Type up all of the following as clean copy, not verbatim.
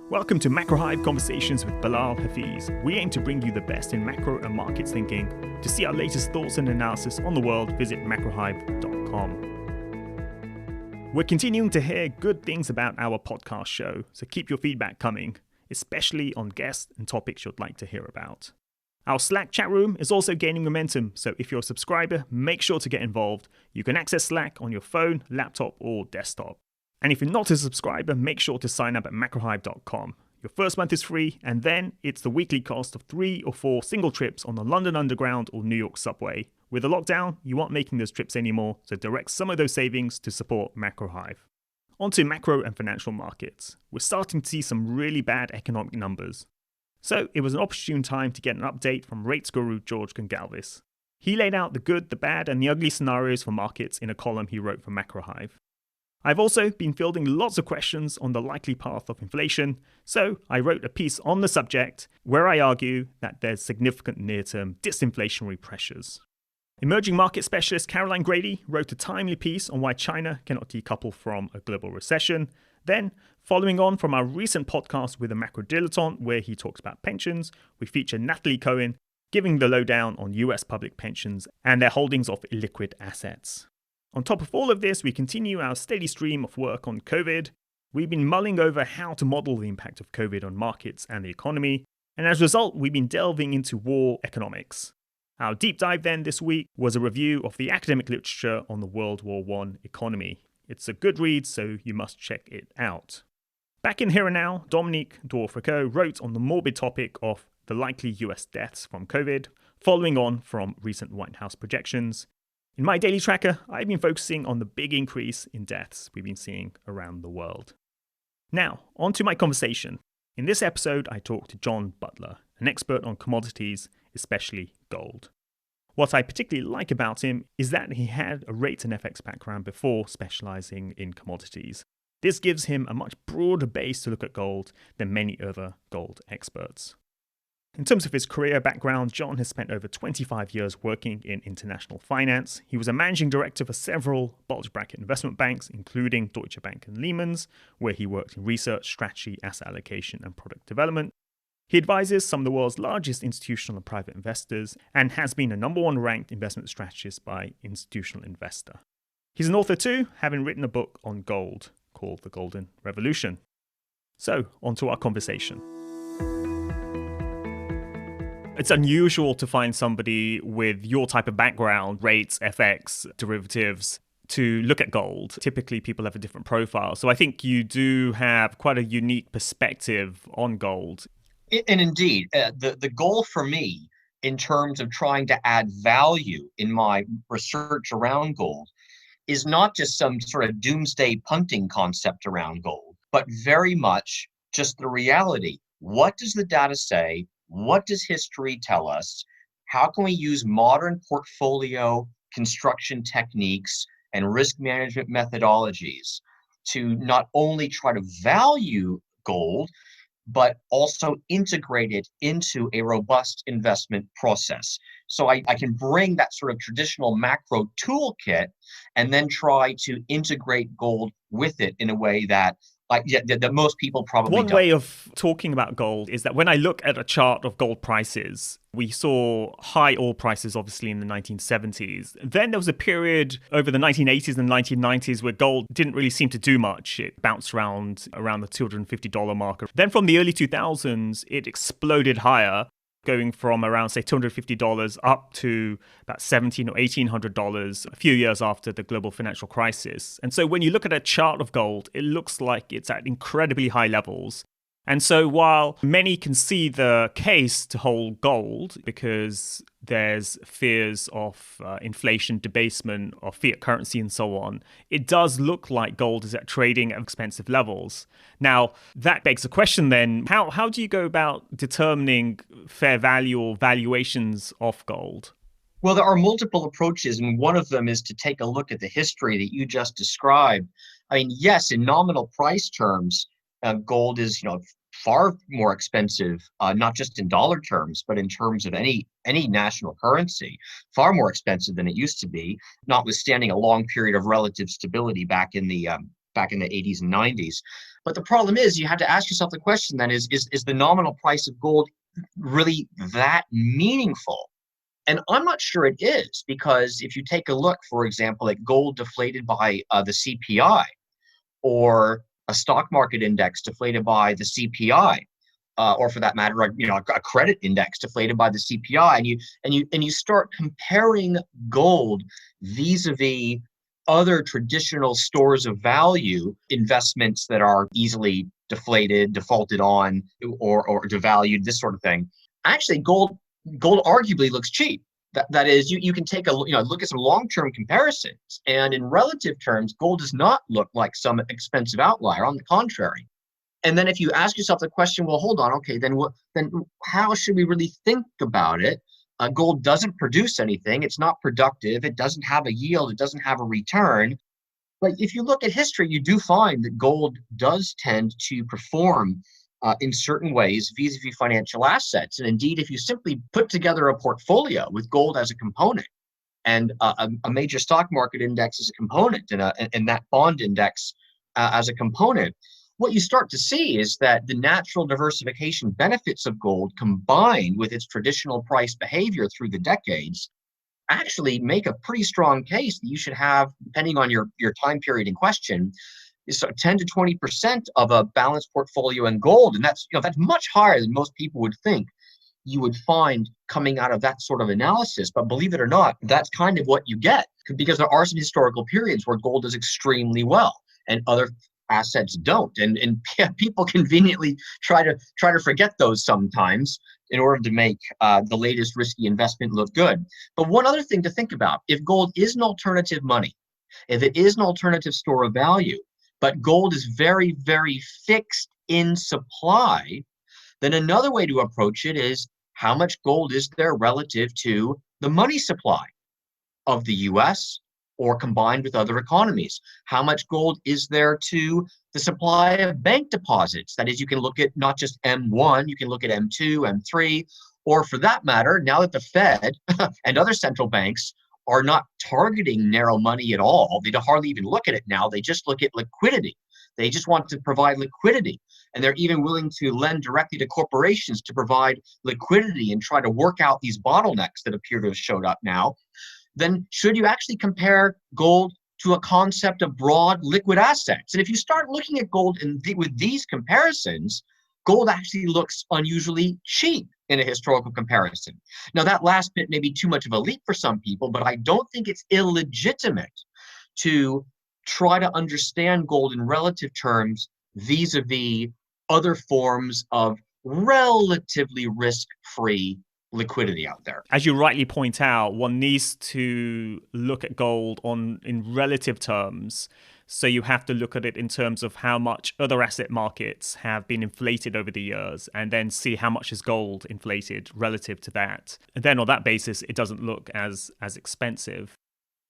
Welcome to Macro Hive Conversations with Bilal Hafiz. We aim to bring you the best in macro and markets thinking. To see our latest thoughts and analysis on the world, visit macrohive.com. We're continuing to hear good things about our podcast show, so keep your feedback coming, especially on guests and topics you'd like to hear about. Our Slack chat room is also gaining momentum, so if you're a subscriber, make sure to get involved. You can access Slack on your phone, laptop, or desktop. And if you're not a subscriber, make sure to sign up at macrohive.com. Your first month is free, and then it's the weekly cost of 3 or 4 single trips on the London Underground or New York subway. With the lockdown, you aren't making those trips anymore, so direct some of those savings to support Macro Hive. On to macro and financial markets. We're starting to see some really bad economic numbers. So it was an opportune time to get an update from rates guru George Gongalves. He laid out the good, the bad, and the ugly scenarios for markets in a column he wrote for Macro Hive. I've also been fielding lots of questions on the likely path of inflation, so I wrote a piece on the subject where I argue that there's significant near-term disinflationary pressures. Emerging market specialist Caroline Grady wrote a timely piece on why China cannot decouple from a global recession. Then, following on from our recent podcast with a macro dilettante where he talks about pensions, we feature Natalie Cohen giving the lowdown on US public pensions and their holdings of illiquid assets. On top of all of this, we continue our steady stream of work on COVID. We've been mulling over how to model the impact of COVID on markets and the economy, and as a result, we've been delving into war economics. Our deep dive then this week was a review of the academic literature on the World War I economy. It's a good read, so you must check it out. Back in Here and Now, Dominique Dworfrico wrote on the morbid topic of the likely US deaths from COVID, following on from recent White House projections. In my daily tracker, I've been focusing on the big increase in deaths we've been seeing around the world. Now, on to my conversation. In this episode, I talked to John Butler, an expert on commodities, especially gold. What I particularly like about him is that he had a rates and FX background before specializing in commodities. This gives him a much broader base to look at gold than many other gold experts. In terms of his career background, John has spent over 25 years working in international finance. He was a managing director for several bulge bracket investment banks, including Deutsche Bank and Lehman's, where he worked in research, strategy, asset allocation, and product development. He advises some of the world's largest institutional and private investors and has been a number 1 ranked investment strategist by Institutional Investor. He's an author too, having written a book on gold called The Golden Revolution. So, on to our conversation. It's unusual to find somebody with your type of background, rates, FX, derivatives, to look at gold. Typically, people have a different profile. So I think you do have quite a unique perspective on gold. And indeed, the goal for me in terms of trying to add value in my research around gold is not just some sort of doomsday punting concept around gold, but very much just the reality. What does the data say? What does history tell us? How can we use modern portfolio construction techniques and risk management methodologies to not only try to value gold, but also integrate it into a robust investment process? So I can bring that sort of traditional macro toolkit and then try to integrate gold with it in a way that that most people probably don't. One way of talking about gold is that when I look at a chart of gold prices, we saw high oil prices, obviously, in the 1970s. Then there was a period over the 1980s and 1990s where gold didn't really seem to do much. It bounced around the $250 marker. Then from the early 2000s, it exploded higher, going from around, say, $250 up to about $1,700 or $1,800 a few years after the global financial crisis. And so when you look at a chart of gold, it looks like it's at incredibly high levels. And so while many can see the case to hold gold because there's fears of inflation, debasement of fiat currency and so on, it does look like gold is at trading at expensive levels. Now, that begs the question then, how do you go about determining fair value or valuations of gold? Well, there are multiple approaches, and one of them is to take a look at the history that you just described. I mean, yes, in nominal price terms, gold is, far more expensive, not just in dollar terms, but in terms of any national currency, far more expensive than it used to be, notwithstanding a long period of relative stability back in the 80s and 90s. But the problem is you have to ask yourself the question then, is the nominal price of gold really that meaningful? And I'm not sure it is, because if you take a look, for example, at gold deflated by the CPI, or a stock market index deflated by the CPI, or for that matter, a credit index deflated by the CPI, and you start comparing gold vis-a-vis other traditional stores of value, investments that are easily deflated, defaulted on, or devalued, this sort of thing. Actually, gold arguably looks cheap. That is, you can take a look at some long-term comparisons, and in relative terms, gold does not look like some expensive outlier. On the contrary. And then if you ask yourself the question, well, hold on, okay, then how should we really think about it? Gold doesn't produce anything. It's not productive. It doesn't have a yield. It doesn't have a return. But if you look at history, you do find that gold does tend to perform in certain ways vis-a-vis financial assets. And indeed, if you simply put together a portfolio with gold as a component, and a major stock market index as a component, and that bond index as a component, what you start to see is that the natural diversification benefits of gold, combined with its traditional price behavior through the decades, actually make a pretty strong case that you should have, depending on your time period in question, is 10 to 20% of a balanced portfolio in gold. And that's much higher than most people would think you would find coming out of that sort of analysis. But believe it or not, that's kind of what you get, because there are some historical periods where gold does extremely well and other assets don't. And people conveniently try to forget those sometimes in order to make the latest risky investment look good. But one other thing to think about: if gold is an alternative money, if it is an alternative store of value, but gold is very, very fixed in supply, then another way to approach it is, how much gold is there relative to the money supply of the US or combined with other economies? How much gold is there to the supply of bank deposits? That is, you can look at not just M1, you can look at M2, M3, or for that matter, now that the Fed and other central banks are not targeting narrow money at all, they don't hardly even look at it now, they just look at liquidity. They just want to provide liquidity. And they're even willing to lend directly to corporations to provide liquidity and try to work out these bottlenecks that appear to have showed up now. Then should you actually compare gold to a concept of broad liquid assets? And if you start looking at gold with these comparisons, gold actually looks unusually cheap in a historical comparison. Now, that last bit may be too much of a leap for some people, but I don't think it's illegitimate to try to understand gold in relative terms vis-a-vis other forms of relatively risk-free liquidity out there. As you rightly point out, one needs to look at gold in relative terms. So you have to look at it in terms of how much other asset markets have been inflated over the years, and then see how much is gold inflated relative to that. And then on that basis, it doesn't look as expensive.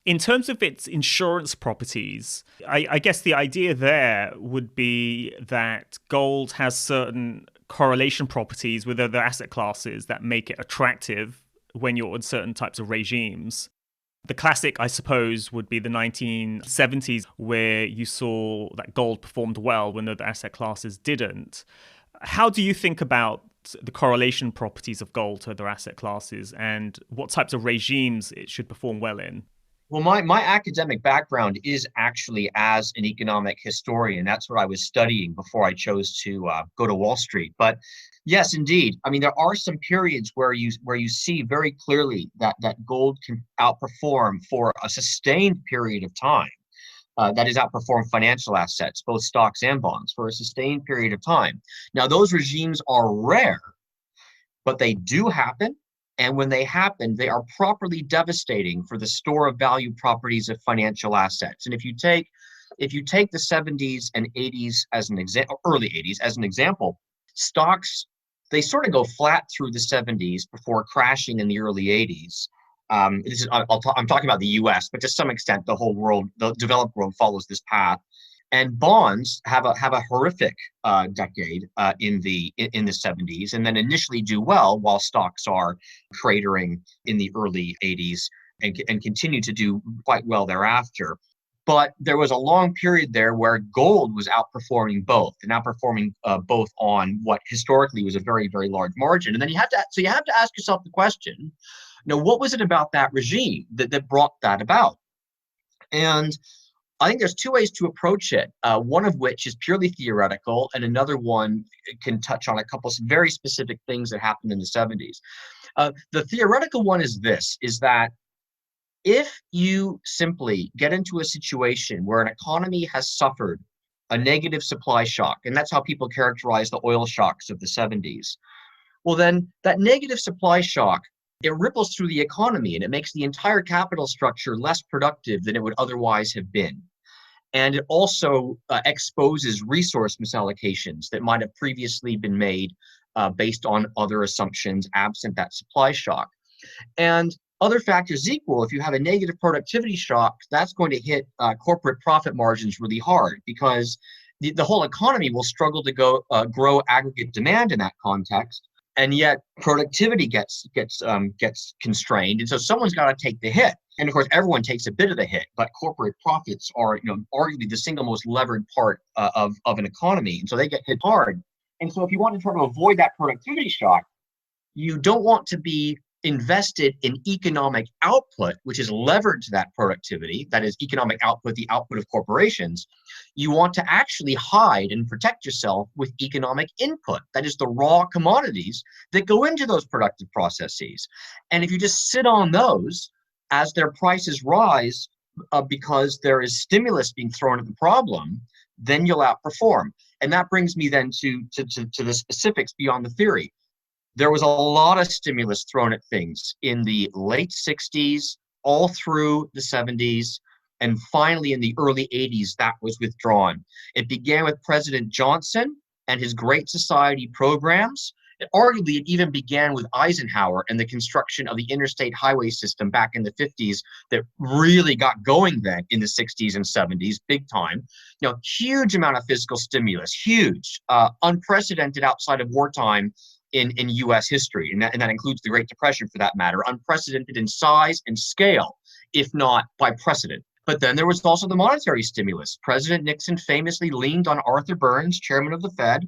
In terms of its insurance properties, I guess the idea there would be that gold has certain correlation properties with other asset classes that make it attractive when you're in certain types of regimes. The classic, I suppose, would be the 1970s, where you saw that gold performed well when other asset classes didn't. How do you think about the correlation properties of gold to other asset classes, and what types of regimes it should perform well in? Well, my academic background is actually as an economic historian. That's what I was studying before I chose to go to Wall Street. But yes, indeed. I mean, there are some periods where you see very clearly that gold can outperform for a sustained period of time. That is, outperform financial assets, both stocks and bonds, for a sustained period of time. Now, those regimes are rare, but they do happen. And when they happen, they are properly devastating for the store of value properties of financial assets. And if you take the 70s and 80s as an example, early 80s as an example, stocks, they sort of go flat through the 70s before crashing in the early 80s. I'm talking about the US, but to some extent, the whole world, the developed world, follows this path. And bonds have a horrific decade in the 70s, and then initially do well, while stocks are cratering in the early 80s and continue to do quite well thereafter. But there was a long period there where gold was outperforming both, and outperforming both on what historically was a very, very large margin. And then you have to ask yourself the question, what was it about that regime that brought that about? And I think there's two ways to approach it, one of which is purely theoretical, and another one can touch on a couple of very specific things that happened in the 70s. The theoretical one is that if you simply get into a situation where an economy has suffered a negative supply shock, and that's how people characterize the oil shocks of the 70s, well, then that negative supply shock, it ripples through the economy and it makes the entire capital structure less productive than it would otherwise have been. And it also exposes resource misallocations that might have previously been made based on other assumptions absent that supply shock. And other factors equal, if you have a negative productivity shock, that's going to hit corporate profit margins really hard, because the whole economy will struggle to grow aggregate demand in that context. And yet productivity gets constrained. And so someone's got to take the hit. And of course, everyone takes a bit of the hit, but corporate profits are, arguably the single most levered part of an economy. And so they get hit hard. And so if you want to try to avoid that productivity shock, you don't want to be invested in economic output, which is levered to that productivity, that is economic output, the output of corporations. You want to actually hide and protect yourself with economic input, that is the raw commodities that go into those productive processes. And if you just sit on those as their prices rise because there is stimulus being thrown at the problem, then you'll outperform. And that brings me then to the specifics beyond the theory. There was a lot of stimulus thrown at things in the late 60s, all through the 70s, and finally in the early 80s, that was withdrawn. It began with President Johnson and his Great Society programs. Arguably, it even began with Eisenhower and the construction of the interstate highway system back in the 50s that really got going then in the 60s and 70s, big time. Huge amount of fiscal stimulus, huge, unprecedented outside of wartime in U.S. history, and that includes the Great Depression for that matter, unprecedented in size and scale, if not by precedent. But then there was also the monetary stimulus. President Nixon famously leaned on Arthur Burns, chairman of the Fed,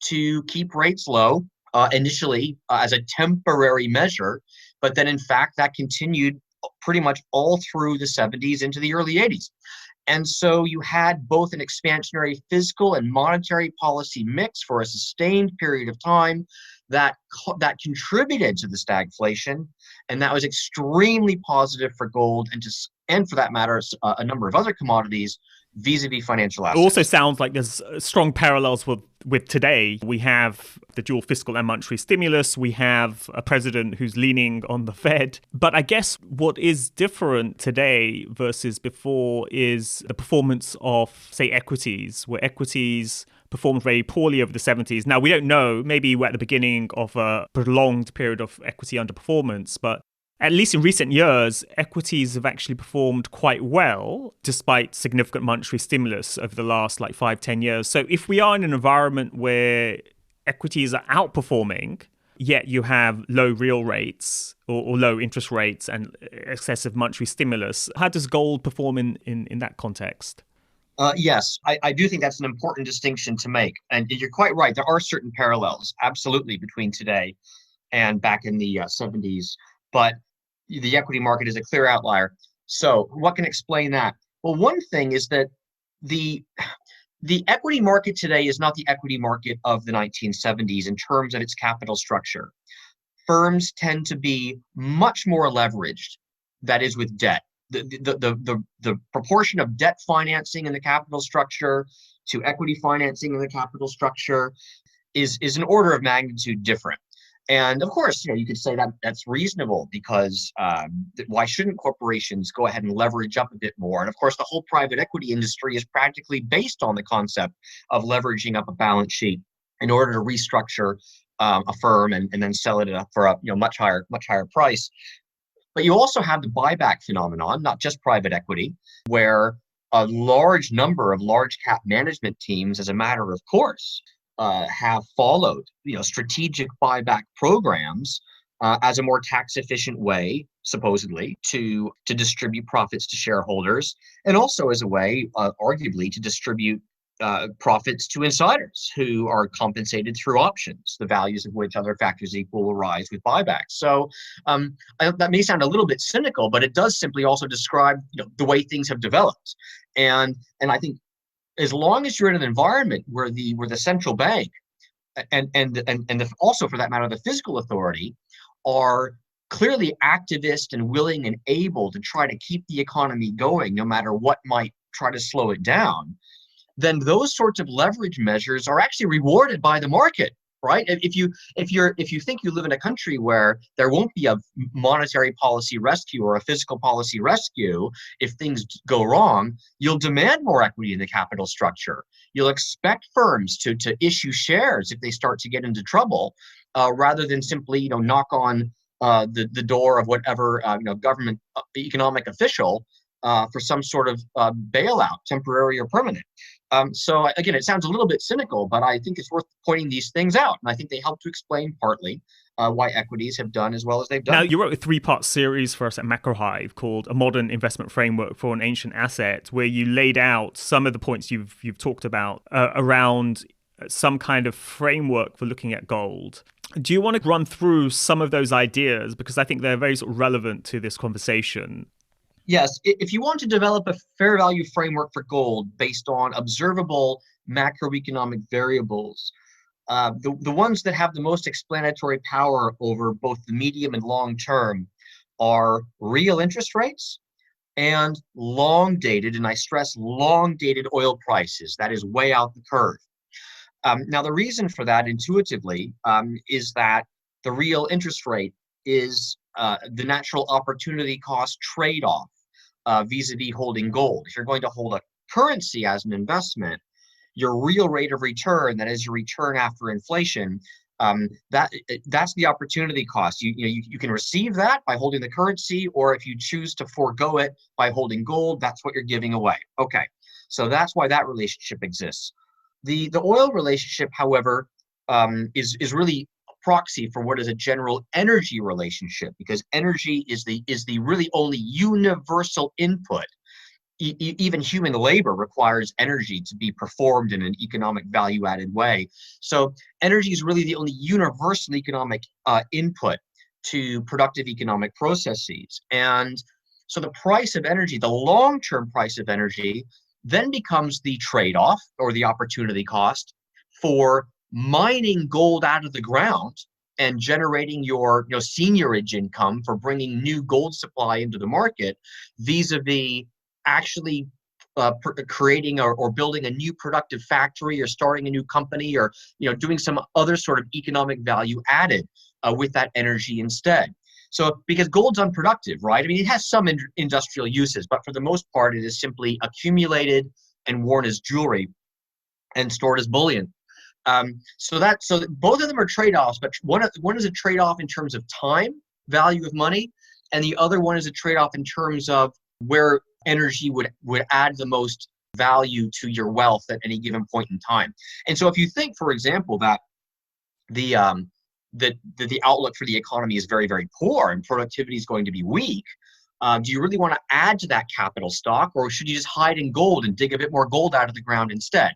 to keep rates low, initially as a temporary measure, but then in fact that continued pretty much all through the 70s into the early 80s. And so you had both an expansionary fiscal and monetary policy mix for a sustained period of time that contributed to the stagflation, and that was extremely positive for gold and for that matter, a number of other commodities vis-a-vis financial assets. It also sounds like there's strong parallels with today. We have the dual fiscal and monetary stimulus. We have a president who's leaning on the Fed. But I guess what is different today versus before is the performance of, say, equities, where equities performed very poorly over the 70s. Now, we don't know. Maybe we're at the beginning of a prolonged period of equity underperformance, but at least in recent years, equities have actually performed quite well, despite significant monetary stimulus over the last 5-10 years. So if we are in an environment where equities are outperforming, yet you have low real rates or low interest rates and excessive monetary stimulus, how does gold perform in that context? Yes, I do think that's an important distinction to make. And you're quite right. There are certain parallels, absolutely, between today and back in the 70s. But the equity market is a clear outlier. So what can explain that? Well, one thing is that the equity market today is not the equity market of the 1970s in terms of its capital structure. Firms tend to be much more leveraged, that is with debt. The proportion of debt financing in the capital structure to equity financing in the capital structure is an order of magnitude different. And of course, you could say that that's reasonable because why shouldn't corporations go ahead and leverage up a bit more? And of course, the whole private equity industry is practically based on the concept of leveraging up a balance sheet in order to restructure a firm and then sell it for a much higher price. But you also have the buyback phenomenon, not just private equity, where a large number of large cap management teams, as a matter of course, have followed strategic buyback programs as a more tax efficient way, supposedly, to distribute profits to shareholders, and also as a way, arguably, to distribute profits to insiders who are compensated through options, the values of which, other factors equal, will rise with buybacks. So that may sound a little bit cynical, but it does simply also describe the way things have developed. And I think as long as you're in an environment where the central bank and also for that matter the fiscal authority are clearly activist and willing and able to try to keep the economy going no matter what might try to slow it down, then those sorts of leverage measures are actually rewarded by the market, right? If you think you live in a country where there won't be a monetary policy rescue or a fiscal policy rescue if things go wrong, you'll demand more equity in the capital structure. You'll expect firms to issue shares if they start to get into trouble, rather than simply knock on the door of whatever government economic official for some sort of bailout, temporary or permanent. So again, it sounds a little bit cynical, but I think it's worth pointing these things out. And I think they help to explain partly why equities have done as well as they've done. Now, you wrote a 3-part series for us at Hive called A Modern Investment Framework for an Ancient Asset, where you laid out some of the points you've talked about around some kind of framework for looking at gold. Do you want to run through some of those ideas? Because I think they're very sort of relevant to this conversation. Yes, if you want to develop a fair value framework for gold based on observable macroeconomic variables, the ones that have the most explanatory power over both the medium and long term are real interest rates and long dated, and I stress long dated oil prices. That is way out the curve. Now, the reason for that intuitively is that the real interest rate is the natural opportunity cost trade-off vis-a-vis holding gold. If you're going to hold a currency as an investment, your real rate of return, that is your return after inflation, that's the opportunity cost. You can receive that by holding the currency, or if you choose to forego it by holding gold, that's what you're giving away. Okay, so that's why that relationship exists. The oil relationship, however, is really a proxy for what is a general energy relationship, because energy is the really only universal input. Even human labor requires energy to be performed in an economic value-added way. So energy is really the only universal economic input to productive economic processes. And so the price of energy, the long-term price of energy, then becomes the trade-off or the opportunity cost for mining gold out of the ground and generating your seigniorage income for bringing new gold supply into the market, vis-a-vis actually creating or building a new productive factory or starting a new company or doing some other sort of economic value added with that energy instead. So because gold's unproductive, right? I mean, it has some industrial uses, but for the most part, it is simply accumulated and worn as jewelry and stored as bullion. So both of them are trade-offs, but one is a trade-off in terms of time, value of money, and the other one is a trade-off in terms of where energy would add the most value to your wealth at any given point in time. And so if you think, for example, that the outlook for the economy is very, very poor and productivity is going to be weak, do you really want to add to that capital stock, or should you just hide in gold and dig a bit more gold out of the ground instead?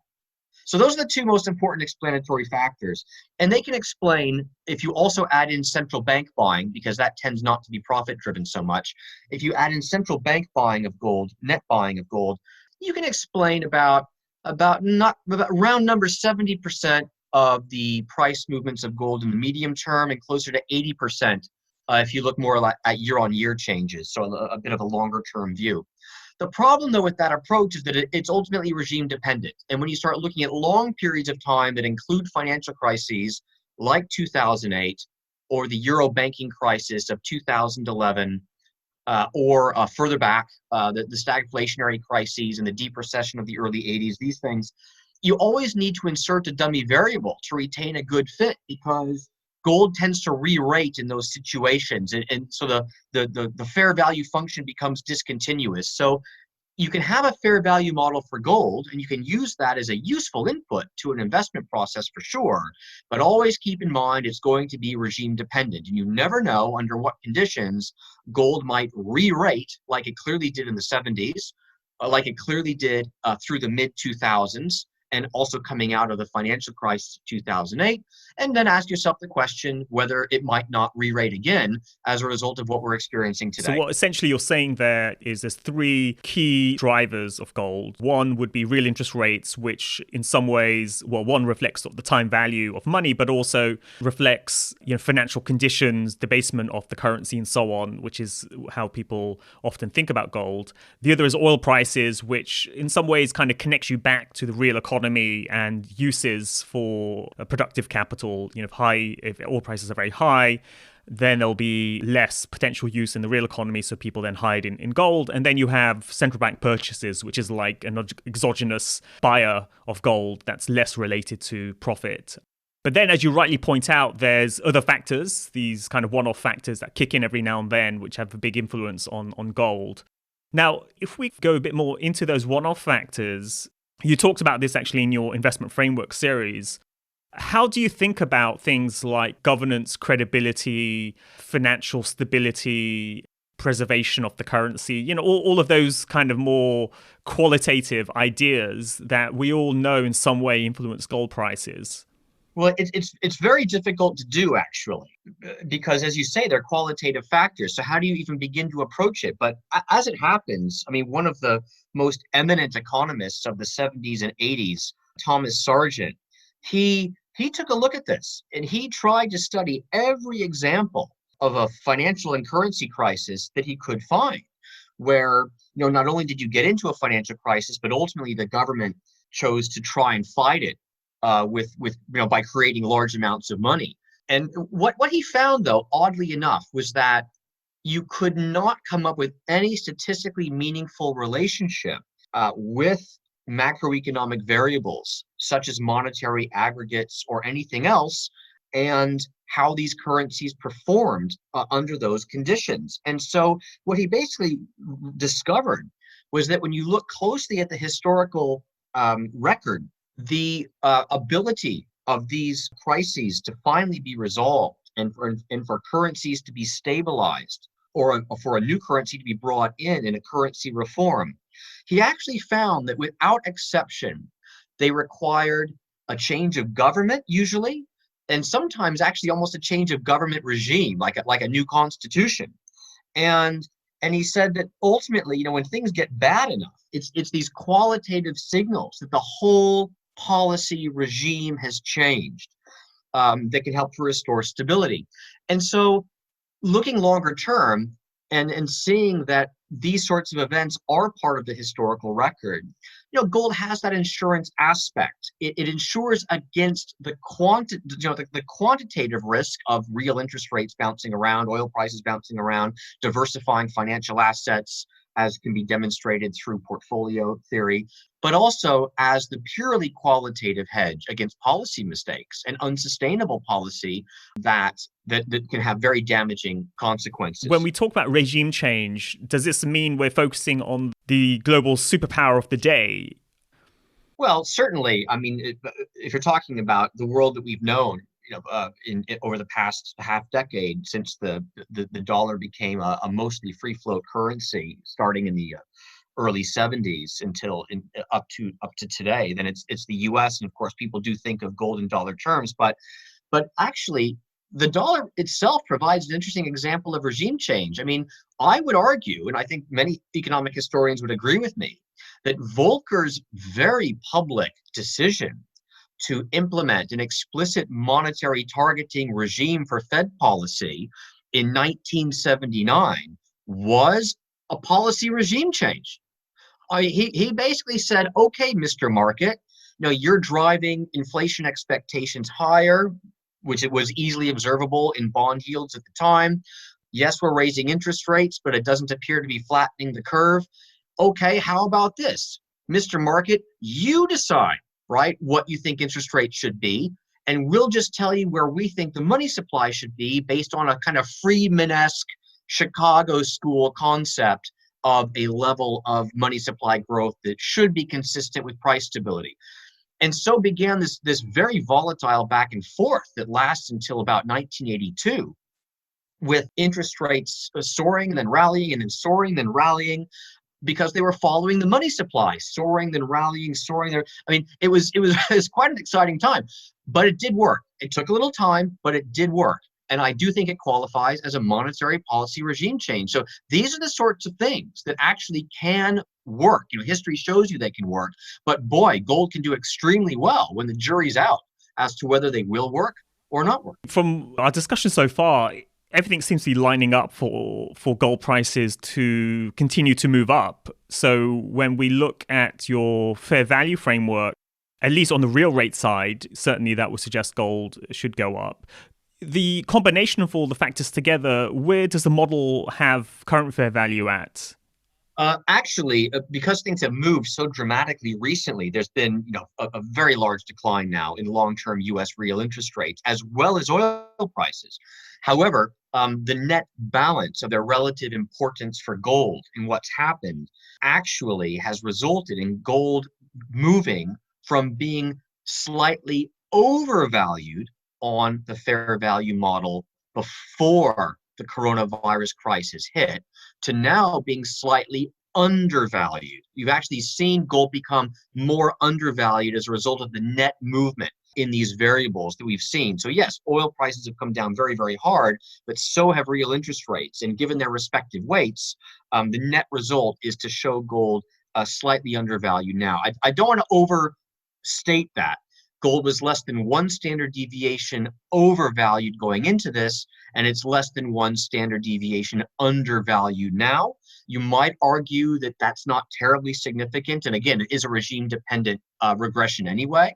So those are the two most important explanatory factors. And they can explain, if you also add in central bank buying, because that tends not to be profit driven so much, if you add in central bank buying of gold, net buying of gold, you can explain about round number 70% of the price movements of gold in the medium term, and closer to 80% if you look more at year-on-year changes, so a bit of a longer-term view. The problem, though, with that approach is that it's ultimately regime dependent. And when you start looking at long periods of time that include financial crises like 2008 or the Euro banking crisis of 2011, or further back, the stagflationary crises and the deep recession of the early 80s, these things, you always need to insert a dummy variable to retain a good fit, because gold tends to re-rate in those situations. And so the fair value function becomes discontinuous. So you can have a fair value model for gold, and you can use that as a useful input to an investment process for sure. But always keep in mind it's going to be regime dependent, and you never know under what conditions gold might re-rate, like it clearly did in the 70s, like it clearly did through the mid 2000s, and also coming out of the financial crisis of 2008. And then ask yourself the question whether it might not re-rate again as a result of what we're experiencing So today. what essentially you're saying there is there's three key drivers of gold. One would be real interest rates, which in some ways, well, one reflects sort of the time value of money, but also reflects, financial conditions, debasement of the currency and so on, which is how people often think about gold. The other is oil prices, which in some ways kind of connects you back to the real economy and uses for productive capital. If oil prices are very high, then there'll be less potential use in the real economy, so people then hide in gold. And then you have central bank purchases, which is like an exogenous buyer of gold that's less related to profit. But then, as you rightly point out, there's other factors, these kind of one-off factors that kick in every now and then, which have a big influence on gold. Now, if we go a bit more into those one-off factors, you talked about this actually in your investment framework series. How do you think about things like governance, credibility, financial stability, preservation of the currency, all of those kind of more qualitative ideas that we all know in some way influence gold prices? Well, it's very difficult to do actually, because as you say, they're qualitative factors. So how do you even begin to approach it? But as it happens, I mean, one of the most eminent economists of the 70s and 80s, Thomas Sargent, he took a look at this and he tried to study every example of a financial and currency crisis that he could find, where not only did you get into a financial crisis, but ultimately the government chose to try and fight it with by creating large amounts of money. And what he found, though, oddly enough, was that you could not come up with any statistically meaningful relationship with macroeconomic variables such as monetary aggregates or anything else, and how these currencies performed under those conditions. And so what he basically discovered was that when you look closely at the historical record, the ability of these crises to finally be resolved and for currencies to be stabilized, or for a new currency to be brought in a currency reform, he actually found that without exception, they required a change of government usually, and sometimes actually almost a change of government regime, like a new constitution. And he said that ultimately, when things get bad enough, it's these qualitative signals that the whole policy regime has changed that can help to restore stability. And so looking longer term and seeing that these sorts of events are part of the historical record, gold has that insurance aspect. It insures against the quantitative risk of real interest rates bouncing around, oil prices bouncing around, diversifying financial assets, as can be demonstrated through portfolio theory, but also as the purely qualitative hedge against policy mistakes and unsustainable policy that can have very damaging consequences. When we talk about regime change, does this mean we're focusing on the global superpower of the day? Well, certainly. I mean, if you're talking about the world that we've known, in over the past half decade, since the dollar became a mostly free float currency, starting in the early 70s until up to today, then it's the U.S. and of course people do think of gold in dollar terms, but actually the dollar itself provides an interesting example of regime change. I mean, I would argue, and I think many economic historians would agree with me, that Volcker's very public decision to implement an explicit monetary targeting regime for Fed policy in 1979 was a policy regime change. He basically said, okay, Mr. Market, you're driving inflation expectations higher, which it was easily observable in bond yields at the time. Yes, we're raising interest rates, but it doesn't appear to be flattening the curve. Okay, how about this? Mr. Market, you decide, right, what you think interest rates should be, and we'll just tell you where we think the money supply should be based on a kind of Friedman-esque Chicago school concept of a level of money supply growth that should be consistent with price stability. And so began this very volatile back and forth that lasts until about 1982, with interest rates soaring, then rallying, and then soaring, then rallying, because they were following the money supply, soaring, then rallying, soaring. There, I mean, it was quite an exciting time, but it did work. It took a little time, but it did work. And I do think it qualifies as a monetary policy regime change. So these are the sorts of things that actually can work. History shows you they can work, but boy, gold can do extremely well when the jury's out as to whether they will work or not work. From our discussion so far, everything seems to be lining up for gold prices to continue to move up. So when we look at your fair value framework, at least on the real rate side, certainly that would suggest gold should go up. The combination of all the factors together, where does the model have current fair value at? Actually, because things have moved so dramatically recently, there's been a very large decline now in long-term U.S. real interest rates, as well as oil prices. However, the net balance of their relative importance for gold and what's happened actually has resulted in gold moving from being slightly overvalued on the fair value model before the coronavirus crisis hit to now being slightly undervalued. You've actually seen gold become more undervalued as a result of the net movement in these variables that we've seen. So yes, oil prices have come down very, very hard, but so have real interest rates. And given their respective weights, the net result is to show gold slightly undervalued now. I don't want to overstate that. Gold was less than one standard deviation overvalued going into this, and it's less than one standard deviation undervalued now. You might argue that that's not terribly significant, and again, it is a regime-dependent regression anyway.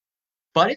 But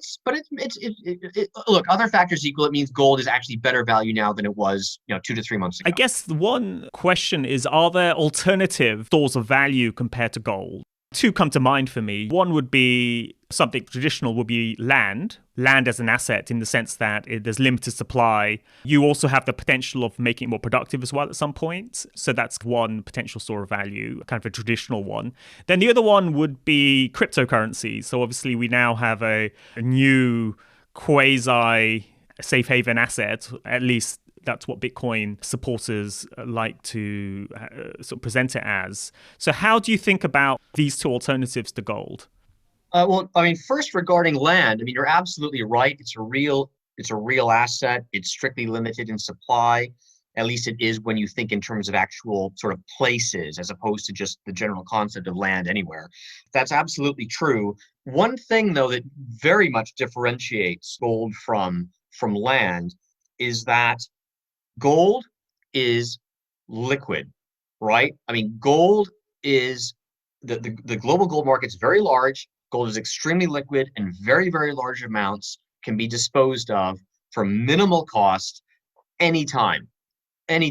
look, other factors equal, it means gold is actually better value now than it was 2 to 3 months ago. I guess the one question is, are there alternative stores of value compared to gold? Two come to mind for me. One would be something traditional, would be land as an asset, in the sense that there's limited supply. You also have the potential of making it more productive as well at some point. So that's one potential store of value, kind of a traditional one. Then the other one would be cryptocurrency. So obviously we now have a new quasi safe haven asset, at least that's what Bitcoin supporters like to sort of present it as. So how do you think about these two alternatives to gold? Well, I mean, first regarding land, I mean, you're absolutely right. It's a real asset. It's strictly limited in supply. At least it is when you think in terms of actual sort of places, as opposed to just the general concept of land anywhere. That's absolutely true. One thing, though, that very much differentiates gold from land is that gold is liquid, right? I mean, gold is the global gold market's very large. Gold is extremely liquid, and very, very large amounts can be disposed of for minimal cost anytime. And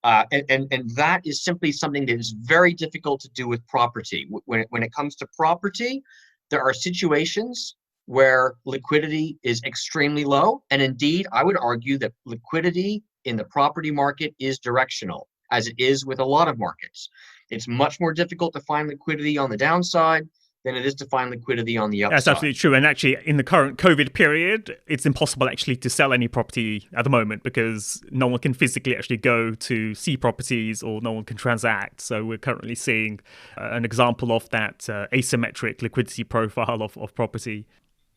that is simply something that is very difficult to do with property. When it comes to property, there are situations where liquidity is extremely low. And indeed, I would argue that liquidity in the property market is directional, as it is with a lot of markets. It's much more difficult to find liquidity on the downside than it is to find liquidity on the upside. That's absolutely true. And actually, in the current COVID period, it's impossible actually to sell any property at the moment because no one can physically actually go to see properties, or no one can transact. So we're currently seeing an example of that asymmetric liquidity profile of property.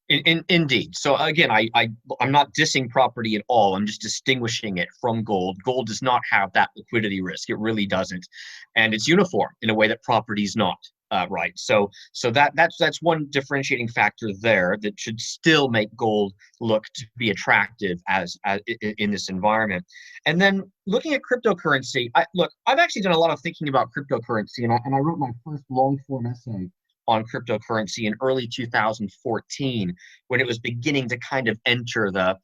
Indeed. So again, I'm not dissing property at all. I'm just distinguishing it from gold. Gold does not have that liquidity risk. It really doesn't. And it's uniform in a way that property is not. Right. So that's one differentiating factor there that should still make gold look to be attractive as in this environment. And then looking at cryptocurrency, I've actually done a lot of thinking about cryptocurrency, and I wrote my first long form essay on cryptocurrency in early 2014, when it was beginning to kind of enter the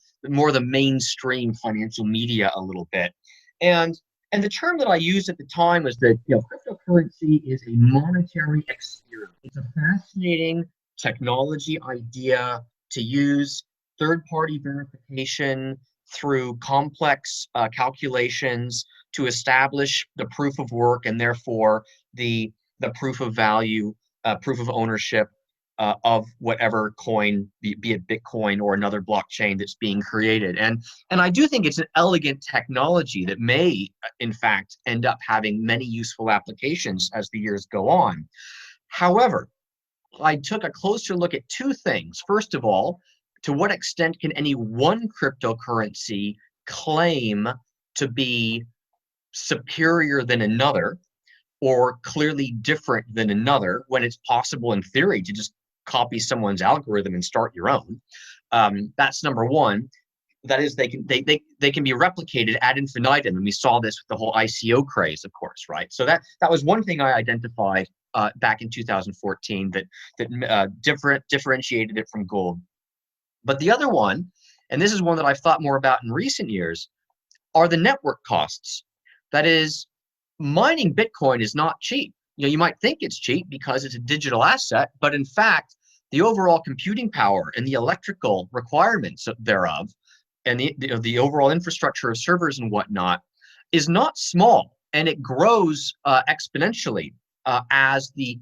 mainstream financial media a little bit. And the term that I used at the time was that cryptocurrency is a monetary experiment. It's a fascinating technology idea to use third-party verification through complex calculations to establish the proof of work and therefore the proof of value, proof of ownership of whatever coin, be it Bitcoin or another blockchain that's being created. And I do think it's an elegant technology that may, in fact, end up having many useful applications as the years go on. However, I took a closer look at two things. First of all, to what extent can any one cryptocurrency claim to be superior than another or clearly different than another when it's possible in theory to just copy someone's algorithm and start your own? That's number one. That is, they can be replicated ad infinitum, and we saw this with the whole ICO craze, of course, right? So that was one thing I identified back in 2014 that differentiated it from gold. But the other one, and this is one that I've thought more about in recent years, are the network costs. That is, mining Bitcoin is not cheap. You might think it's cheap because it's a digital asset, but in fact, the overall computing power and the electrical requirements thereof, and the overall infrastructure of servers and whatnot, is not small, and it grows exponentially as the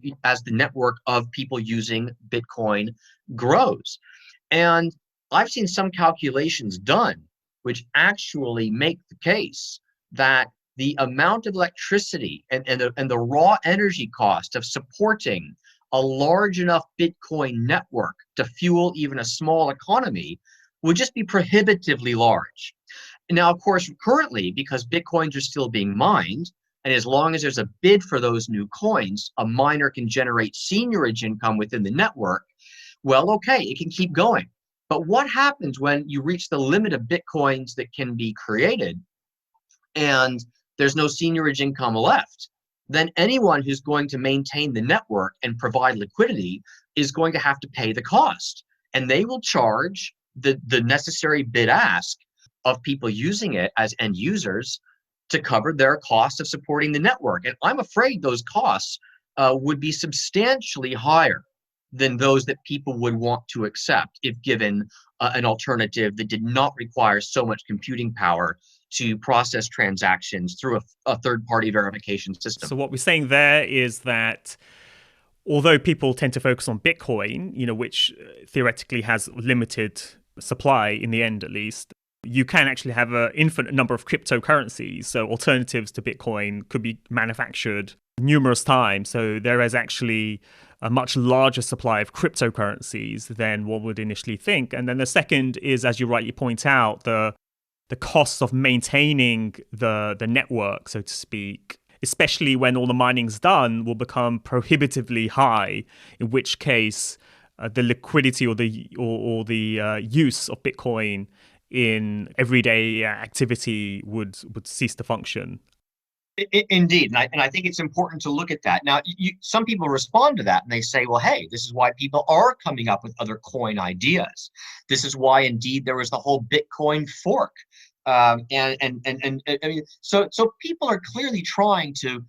network of people using Bitcoin grows. And I've seen some calculations done which actually make the case that the amount of electricity and the raw energy cost of supporting a large enough Bitcoin network to fuel even a small economy would just be prohibitively large. Now, of course, currently, because Bitcoins are still being mined, and as long as there's a bid for those new coins, a miner can generate seigniorage income within the network. Well, okay, it can keep going. But what happens when you reach the limit of Bitcoins that can be created and there's no seigniorage income left? Then anyone who's going to maintain the network and provide liquidity is going to have to pay the cost. And they will charge the necessary bid ask of people using it as end users to cover their cost of supporting the network. And I'm afraid those costs would be substantially higher than those that people would want to accept if given an alternative that did not require so much computing power to process transactions through a third-party verification system. So what we're saying there is that although people tend to focus on Bitcoin, which theoretically has limited supply in the end at least, you can actually have an infinite number of cryptocurrencies. So alternatives to Bitcoin could be manufactured numerous times. So there is actually a much larger supply of cryptocurrencies than one would initially think. And then the second is, as you rightly point out, the costs of maintaining the network, so to speak, especially when all the mining's done, will become prohibitively high, in which case the liquidity or the use of Bitcoin in everyday activity would cease to function. Indeed, and I think it's important to look at that. Now, some people respond to that and they say, well, hey, this is why people are coming up with other coin ideas. This is why, indeed, there was the whole Bitcoin fork. I mean, so people are clearly trying to,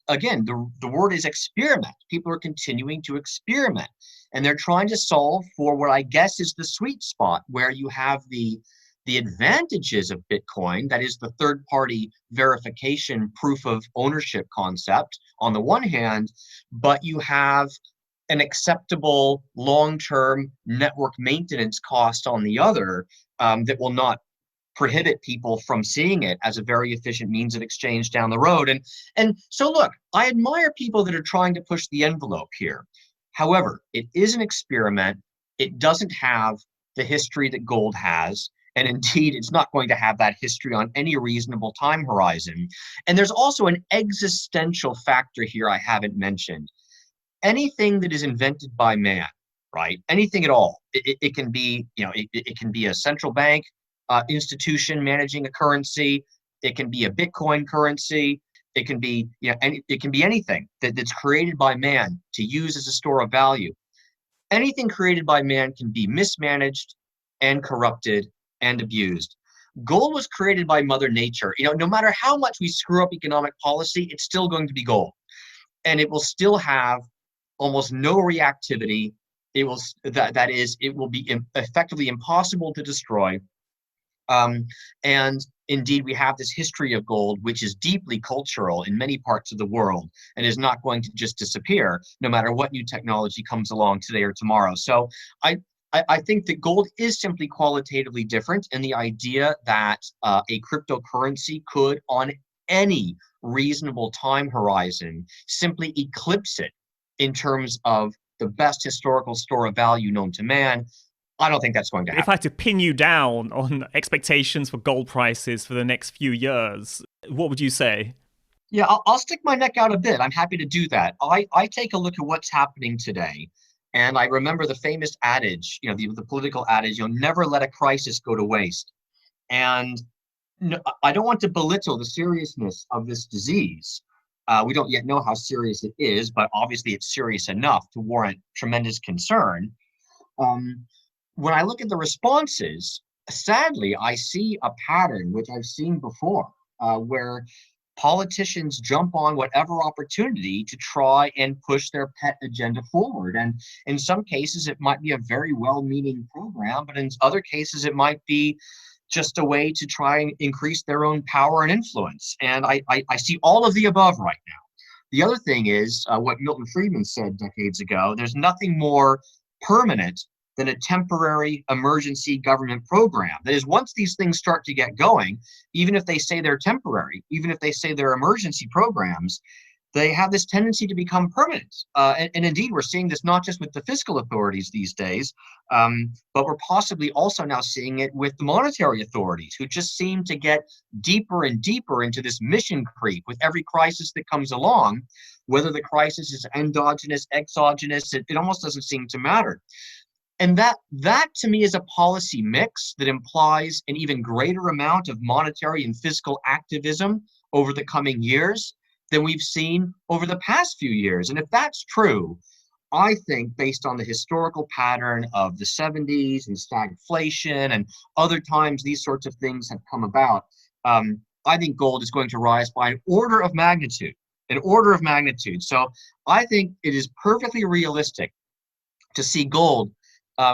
again, the word is experiment. People are continuing to experiment, and they're trying to solve for what I guess is the sweet spot where you have the advantages of Bitcoin, that is the third-party verification proof of ownership concept on the one hand, but you have an acceptable long-term network maintenance cost on the other that will not prohibit people from seeing it as a very efficient means of exchange down the road. And so look, I admire people that are trying to push the envelope here. However, it is an experiment. It doesn't have the history that gold has. And indeed, it's not going to have that history on any reasonable time horizon. And there's also an existential factor here I haven't mentioned. Anything that is invented by man, right? Anything at all. It can be, it can be a central bank institution managing a currency. It can be a Bitcoin currency. It can be, it can be anything that's created by man to use as a store of value. Anything created by man can be mismanaged and corrupted and abused. Gold was created by Mother Nature. No matter how much we screw up economic policy, it's still going to be gold. And it will still have almost no reactivity. It will be effectively impossible to destroy. And indeed, we have this history of gold, which is deeply cultural in many parts of the world and is not going to just disappear no matter what new technology comes along today or tomorrow. So I think that gold is simply qualitatively different, and the idea that a cryptocurrency could, on any reasonable time horizon, simply eclipse it in terms of the best historical store of value known to man, I don't think that's going to happen. If I had to pin you down on expectations for gold prices for the next few years, what would you say? Yeah, I'll stick my neck out a bit. I'm happy to do that. I take a look at what's happening today, and I remember the famous adage, the political adage, never let a crisis go to waste. And no, I don't want to belittle the seriousness of this disease. We don't yet know how serious it is, but obviously it's serious enough to warrant tremendous concern. When I look at the responses, sadly, I see a pattern which I've seen before, where politicians jump on whatever opportunity to try and push their pet agenda forward. And in some cases, it might be a very well-meaning program, but in other cases, it might be just a way to try and increase their own power and influence. And I see all of the above right now. The other thing is what Milton Friedman said decades ago: there's nothing more permanent than a temporary emergency government program. That is, once these things start to get going, even if they say they're temporary, even if they say they're emergency programs, they have this tendency to become permanent. And indeed, we're seeing this not just with the fiscal authorities these days, but we're possibly also now seeing it with the monetary authorities, who just seem to get deeper and deeper into this mission creep with every crisis that comes along. Whether the crisis is endogenous, exogenous, it almost doesn't seem to matter. And that to me is a policy mix that implies an even greater amount of monetary and fiscal activism over the coming years than we've seen over the past few years. And if that's true, I think, based on the historical pattern of the 70s and stagflation and other times these sorts of things have come about, I think gold is going to rise by an order of magnitude. So I think it is perfectly realistic to see gold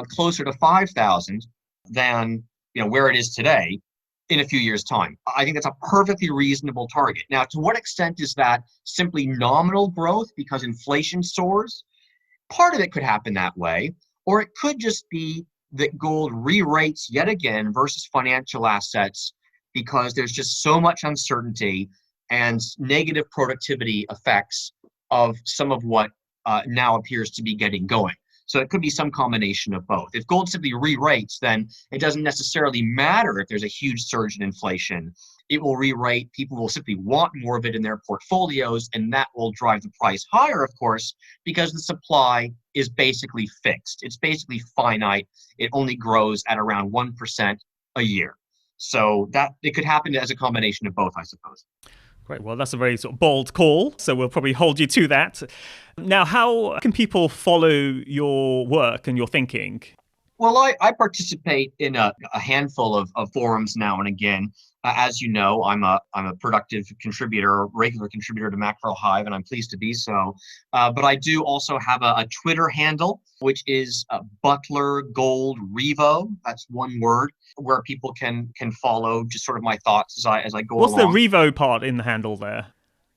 closer to 5,000 than where it is today in a few years' time. I think that's a perfectly reasonable target. Now, to what extent is that simply nominal growth because inflation soars? Part of it could happen that way, or it could just be that gold re-rates yet again versus financial assets because there's just so much uncertainty and negative productivity effects of some of what now appears to be getting going. So it could be some combination of both. If gold simply re-rates, then it doesn't necessarily matter if there's a huge surge in inflation. It will re-rate. People will simply want more of it in their portfolios, and that will drive the price higher, of course, because the supply is basically fixed. It's basically finite. It only grows at around 1% a year. So that it could happen as a combination of both, I suppose. Great. Well, that's a very sort of bold call, so we'll probably hold you to that. Now, how can people follow your work and your thinking? Well, I participate in a handful of forums now and again. As you know, I'm a productive contributor, regular contributor to Macro Hive, and I'm pleased to be so. But I do also have a Twitter handle, which is Butler Gold Revo. That's one word, where people can follow just sort of my thoughts as I go along. What's the Revo part in the handle there?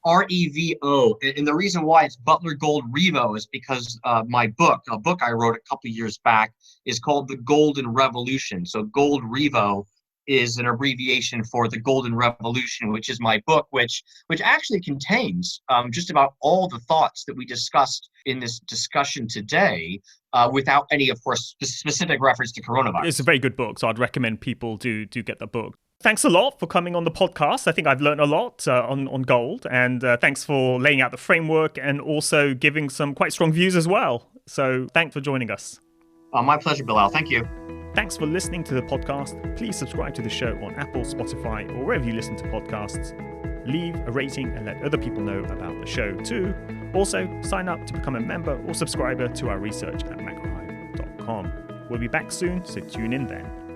REVO. And the reason why it's Butler Gold Revo is because my book, a book I wrote a couple years back, is called The Golden Revolution. So Gold Revo is an abbreviation for The Golden Revolution, which is my book, which actually contains just about all the thoughts that we discussed in this discussion today, without any, of course, specific reference to coronavirus. It's a very good book, so I'd recommend people do get the book. Thanks a lot for coming on the podcast. I think I've learned a lot on gold, and thanks for laying out the framework and also giving some quite strong views as well. So thanks for joining us. My pleasure, Bilal. Thank you. Thanks for listening to the podcast. Please subscribe to the show on Apple, Spotify, or wherever you listen to podcasts. Leave a rating and let other people know about the show too. Also, sign up to become a member or subscriber to our research at macrohive.com. We'll be back soon, so tune in then.